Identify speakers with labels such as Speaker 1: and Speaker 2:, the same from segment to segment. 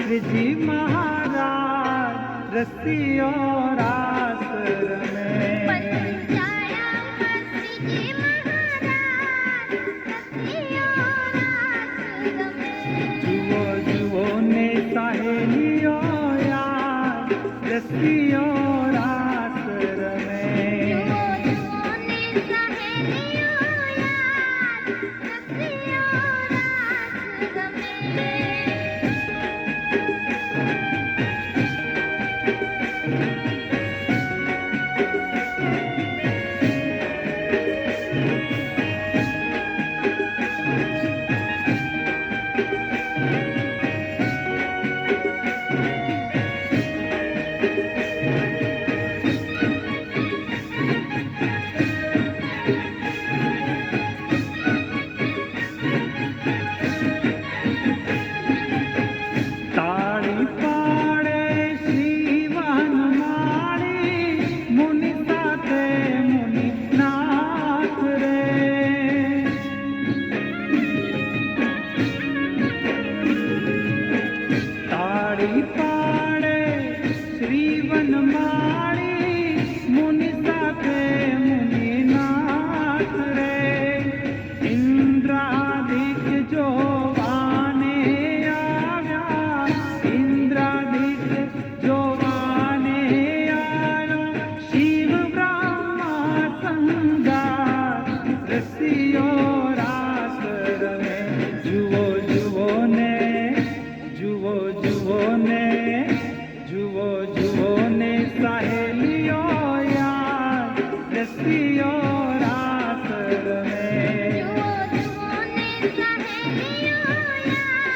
Speaker 1: श्रीजी महाराज रसियो रास रमे जुओ जुओ ने सहेलियो यार रसियो रास रमे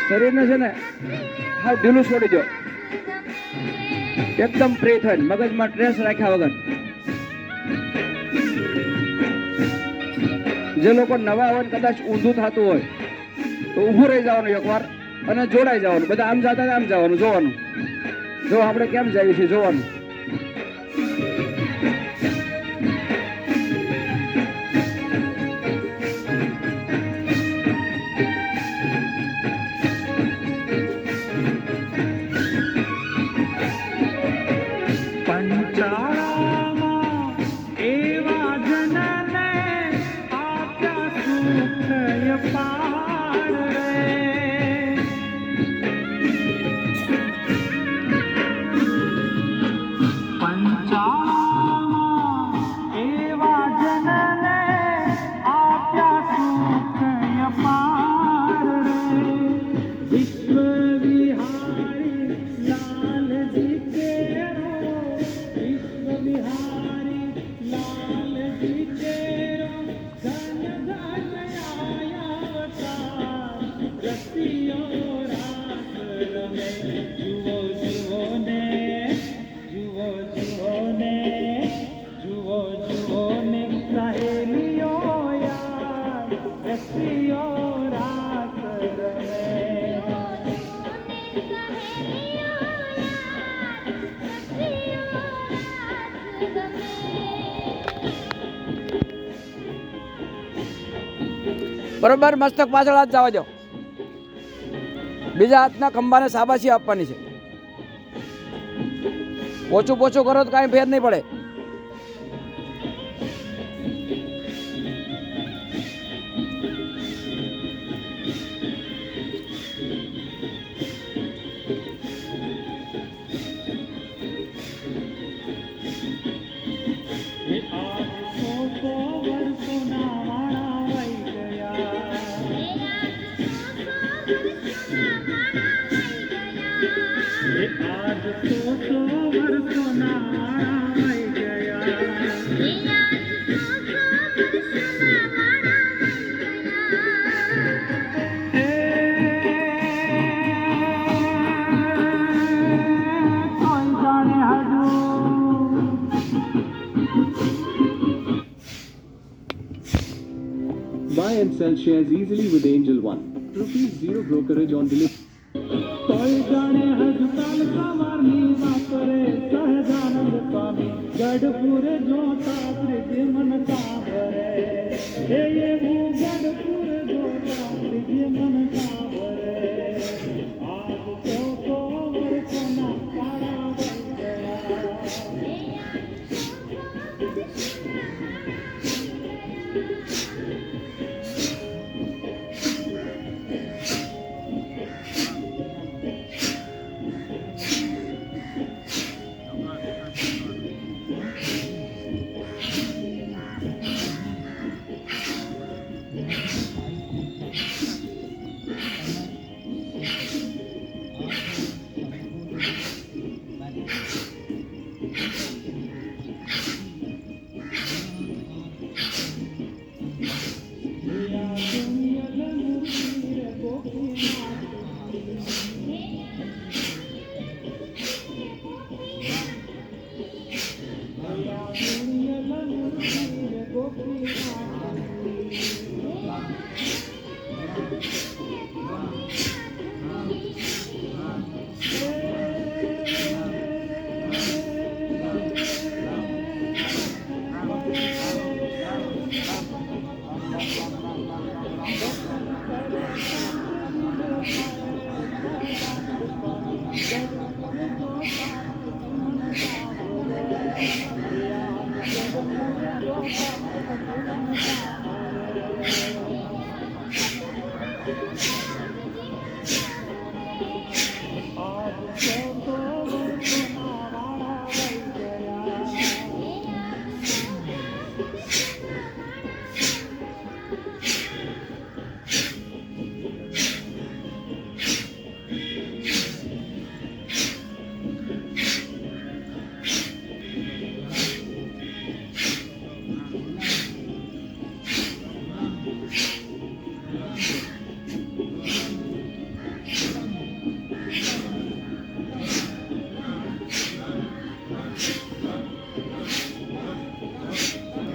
Speaker 2: શરીરને છે ને હાવ ઢીલું છોડી દો, એકદમ ફ્રી થઈને મગજમાં સ્ટ્રેસ રાખ્યા વગર. જે લોકો નવા હોય કદાચ ઊંધું થતું હોય તો ઊભું રહી જવાનું એકવાર અને જોડાઈ જવાનું. બધા આમ જતા આમ જવાનું, જોવાનું જો આપણે કેમ જઈએ છીએ જોવાનું. બરોબર, મસ્તક પાછળ હાથ જવા દો. બીજા હાથના ખંભાને શાબાશી આપવાની છે. ઓછું પોછું કરો તો કાંઈ ફેર નહીં પડે.
Speaker 3: Buy and sell shares easily with Angel One. Rupees 0 brokerage on delivery.
Speaker 1: Gadhpur जो तात्र मन सावरे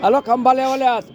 Speaker 2: હાલો ખંભા લેવા લે હાથ.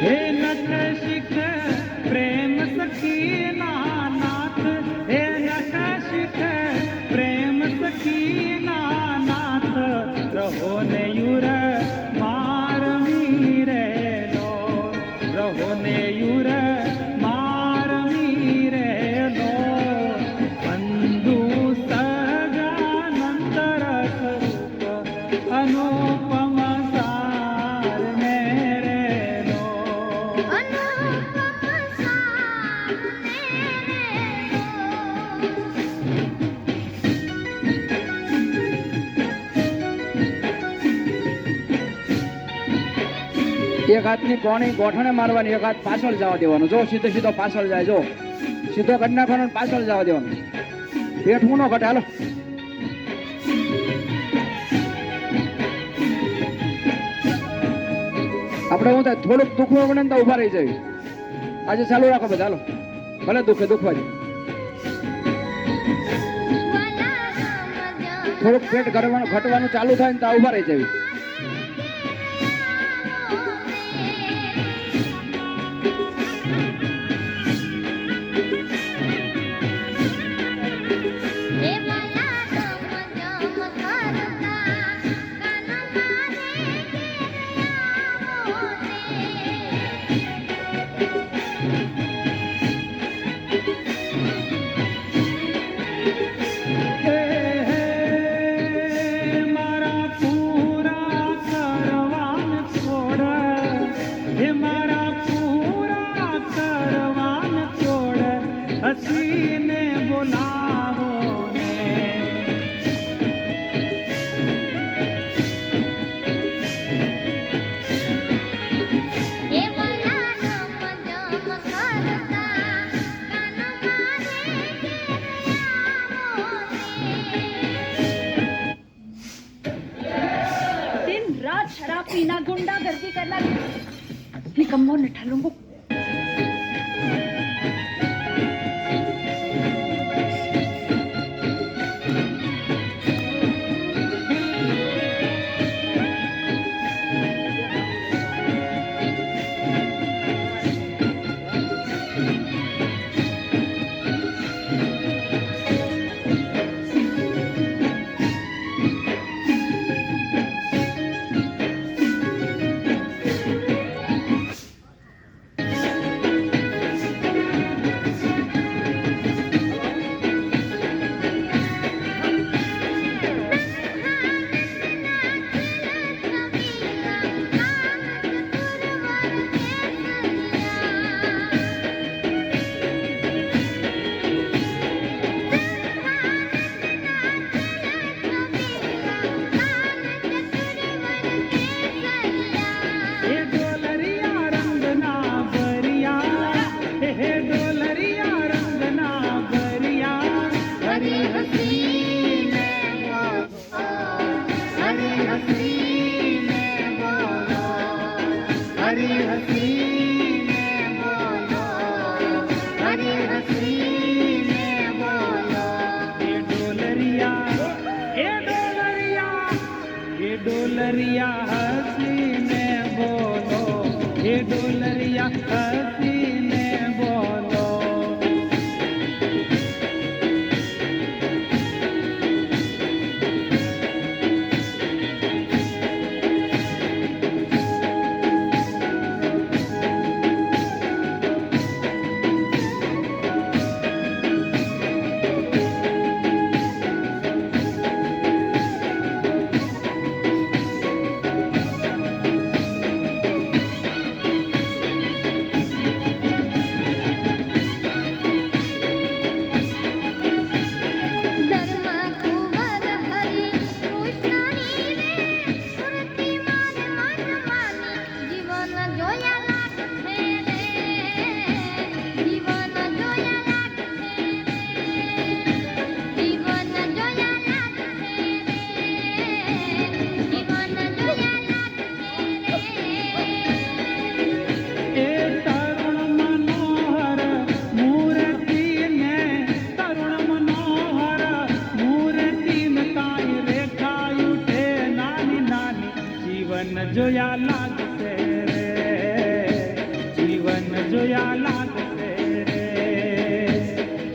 Speaker 1: हे नख शिख प्रेम सखी नाथ, हे नख
Speaker 2: એક હાથની કોણી ગોઠણે મારવાની, એક હાથ પાછળ જવા દેવાનો. જો સીધો સીધો પાછળ જાય, જો સીધો કરી નાખવાનો અને પાછળ જવા દેવાનું. પેટ હું ન ઘટે. હાલો આપણે હું થાય થોડુંક દુખવું પડે ને તો ઉભા રહી જાય. આજે ચાલુ રાખો બધા. હાલો ભલે દુખવા દે. થોડુંક પેટ ઘટવાનું ચાલુ થાય ને તો ઉભા રહી જાય.
Speaker 1: હસીને બોલાવો ને
Speaker 4: दिन रात शराब पीना, गुंडागर्दी करना, निकम्मों निठल्लों को डोलरिया हसीने बोलो, हे डोलरिया हसीने बोलो. જોયા લાગશે રે, જીવન જોયા લાગશે રે,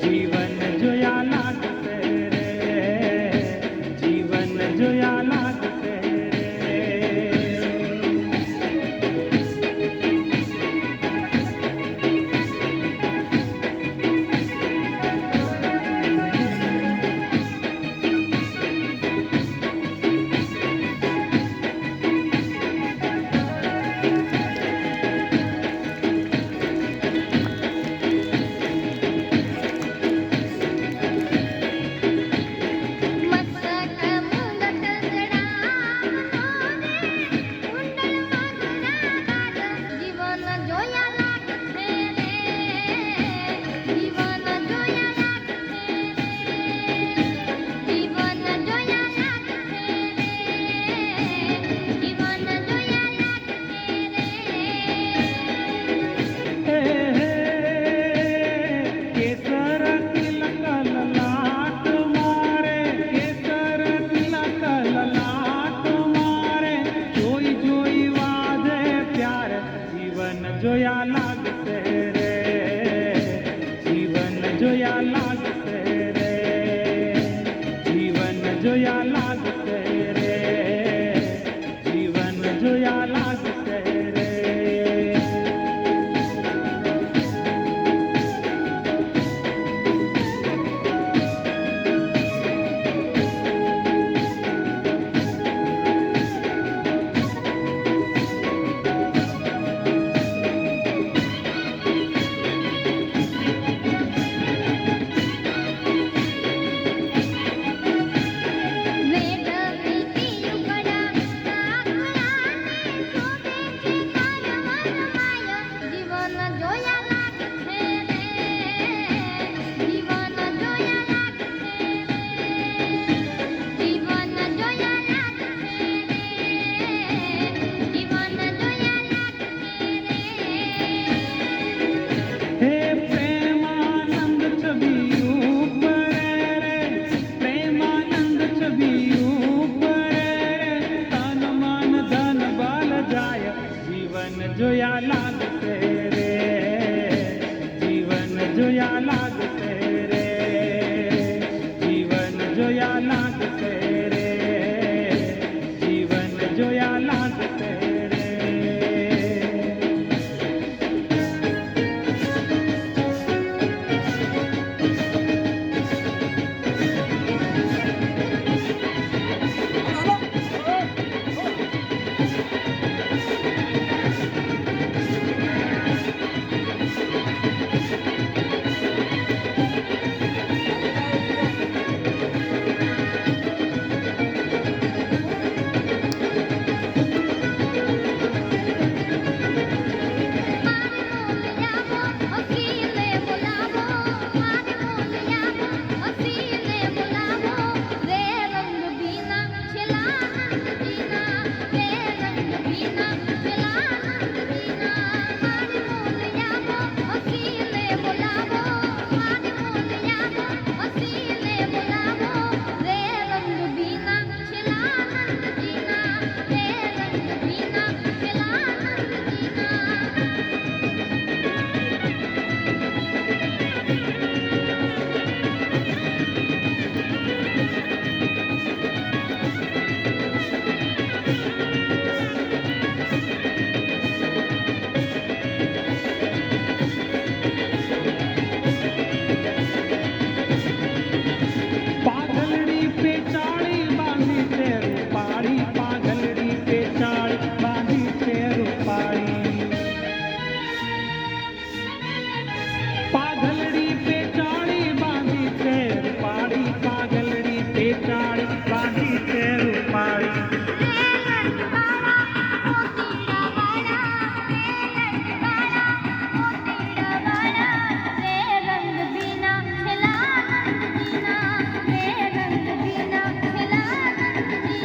Speaker 4: જીવન જોયા લાગશે રે, જીવન જોયા લાગશે રે.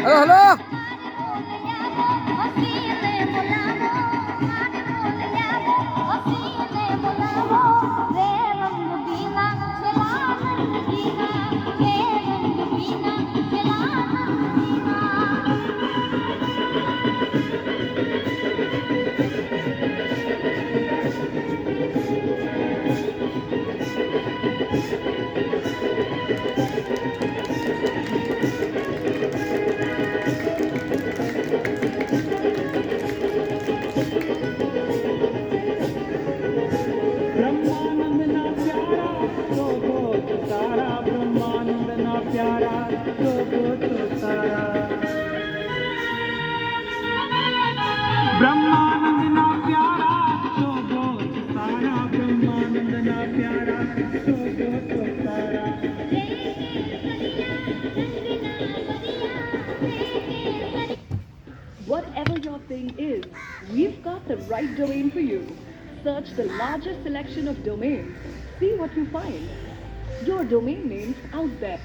Speaker 2: હલો હલો
Speaker 1: બ્રહ્માનંદ ના પ્યારા શોભો તો તારા બ્રહ્માનંદ ના પ્યારા શોભો તો તારા બ્રહ્માનંદ ના પ્યારા શોભો તો તારા બ્રહ્માનંદ ના પ્યારા શોભો તો તારા
Speaker 4: Whatever your thing is, we've got the right domain for you. Search the largest selection of domains. See what you find. Your domain name's out there.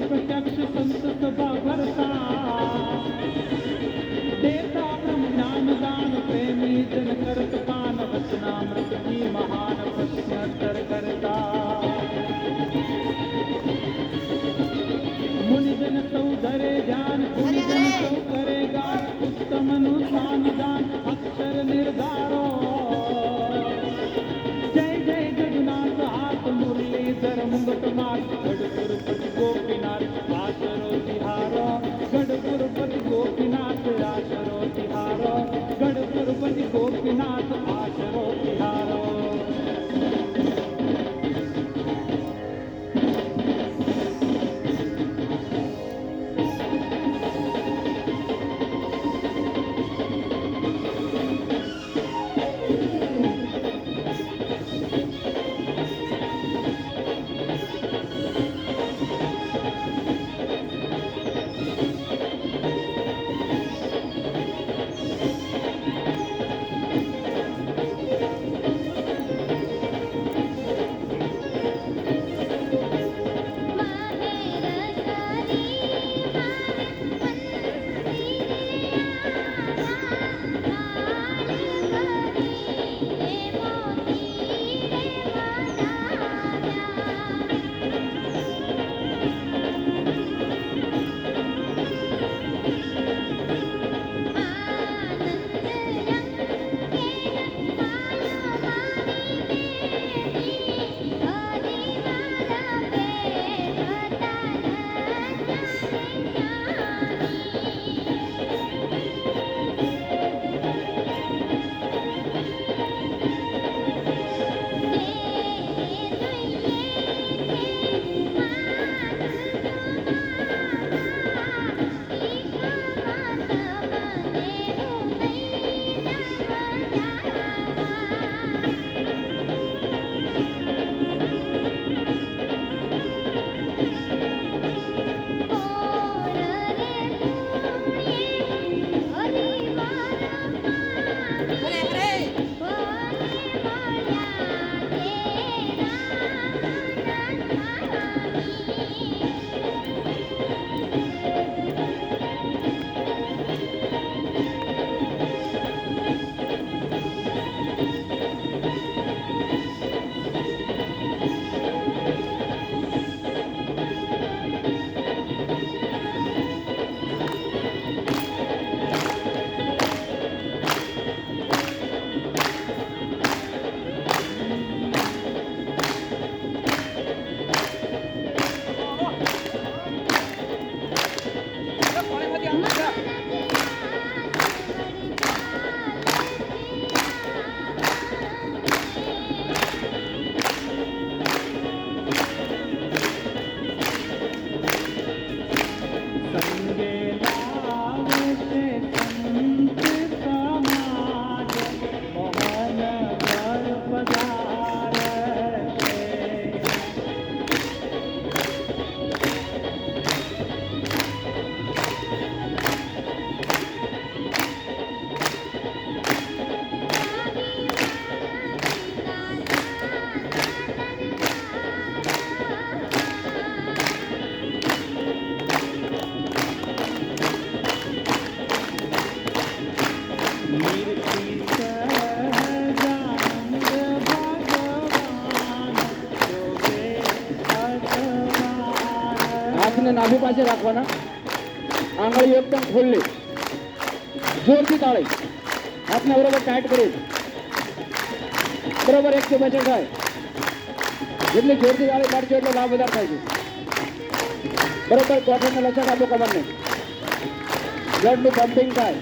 Speaker 4: प्रत्यक्ष संत सभा भरता देता ब्रह्म ज्ञान दान प्रेमी जन करत पान वचनामृत की महान प्रश्नोत्तर करता मुनिजन सौ धरे ध्यान गुणजन सौ करेगा उत्तम अनुष्ठान दान अक्षर निर्धारो जय जय जगन्नाथ हाथ मुरलीधर मुंगट मार गोपीनाथ आसरो तिहार
Speaker 2: હાથને નાભી પાસે રાખવાના, આંગળીઓ એકદમ ખુલ્લી, જોરથી તાળી, હાથને બરોબર ટાઈટ કરી, બરોબર 102 થાય. જેટલી જોરથી તાળી પાડજો એટલો લાભ વધારે થાય છે. બરોબર કોઠાને લચક આપો કમરને, બ્લડનું પમ્પિંગ થાય.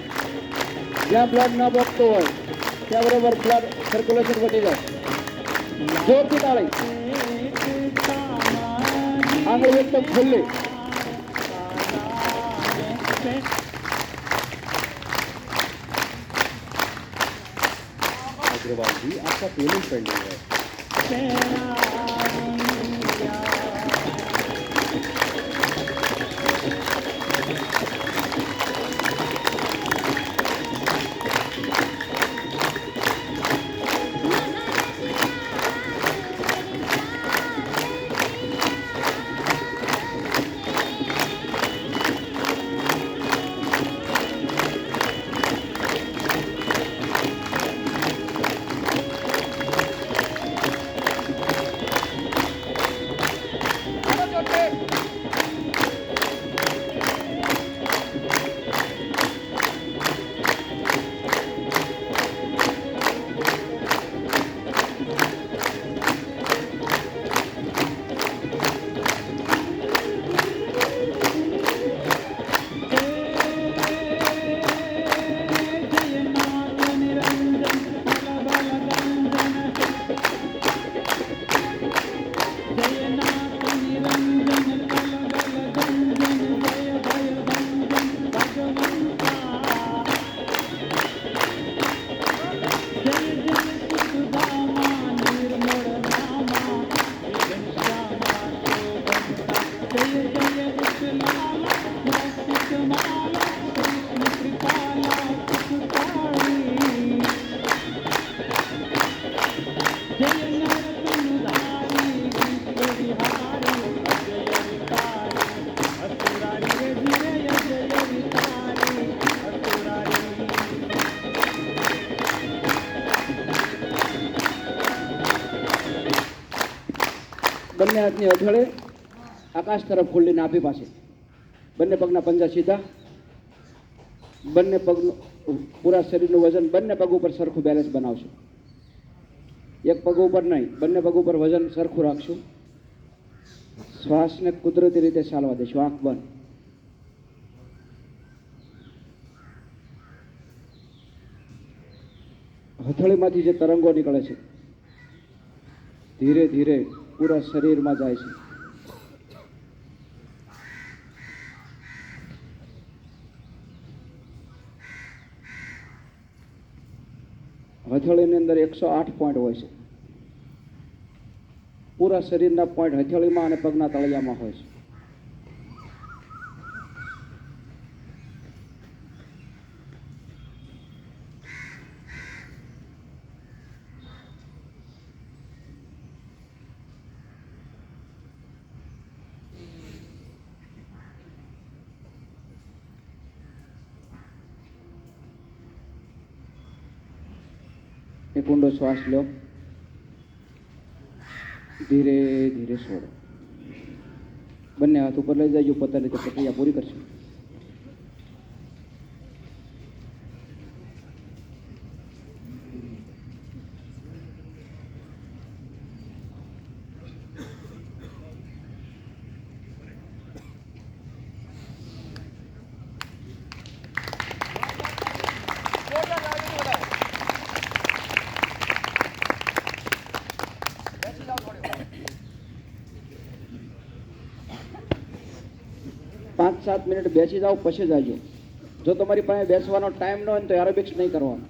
Speaker 2: જ્યાં બ્લડ ન પહોંચતું હોય ત્યાં બરોબર બ્લડ સર્ક્યુલેશન વધી જાય. જોરથી તાળી, આંગળી એકદમ ખુલ્લી.
Speaker 3: अग्रवाल जी आपका पेमेंट पेंडिंग है.
Speaker 2: બંને હાથની હથેળે આકાશ તરફ ખુલ્લી નાભી પાસે, બંને પગના પંજા સીધા, બંને પગનું પૂરા શરીરનું વજન બંને પગ ઉપર સરખું બેલેન્સ બનાવશું. એક પગ ઉપર નહીં, બંને પગ ઉપર વજન સરખું રાખશું. શ્વાસને કુદરતી રીતે ચાલવા દઈશું. આંખ બંધ. હથેળીમાંથી જે તરંગો નીકળે છે ધીરે ધીરે પૂરા શરીરમાં જાય છે. હથેળીની અંદર 108 પોઈન્ટ હોય છે. પૂરા શરીરના પોઈન્ટ હથેળીમાં અને પગના તળિયામાં હોય છે. એક ઊંડો શ્વાસ લો, ધીરે ધીરે છોડો. બંને હાથ ઉપર લઈ જજો, પોતાની રીતે પ્રક્રિયા પૂરી કરશો. પાંચ 7 મિનિટ બેસી જાઓ પછી જાજો. જો તમારી પાસે બેસવાનો ટાઈમ ન હોય તો એરોબિક્સ નહીં કરવાનું.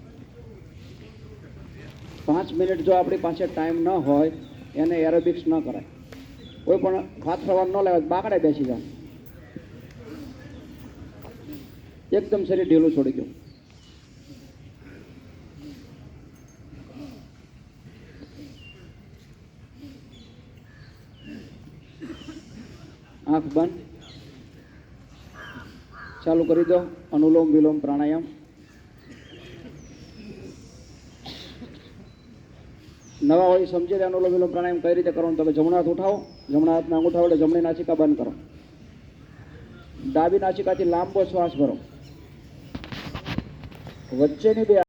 Speaker 2: 5 મિનિટ જો આપણી પાસે ટાઈમ ન હોય એને એરોબિક્સ ન કરાય. કોઈ પણ હાથ ફરવાનું ન લેવાય, બાકડે બેસી જાઓ. એકદમ શરીર ઢીલું છોડી ગયું. આંખ બંધ. ચાલુ કરી દો અનુલોમ વિલોમ પ્રાણાયામ. નવા હોય સમજી લે અનુલોમ વિલોમ પ્રાણાયામ કઈ રીતે કરવાનું. તમે જમણો હાથ ઉઠાવો, જમણા હાથના અંગૂઠા વડે જમણી નાસિકા બંધ કરો. ડાબી નાસિકાથી લાંબો શ્વાસ ભરો. વચ્ચેની બે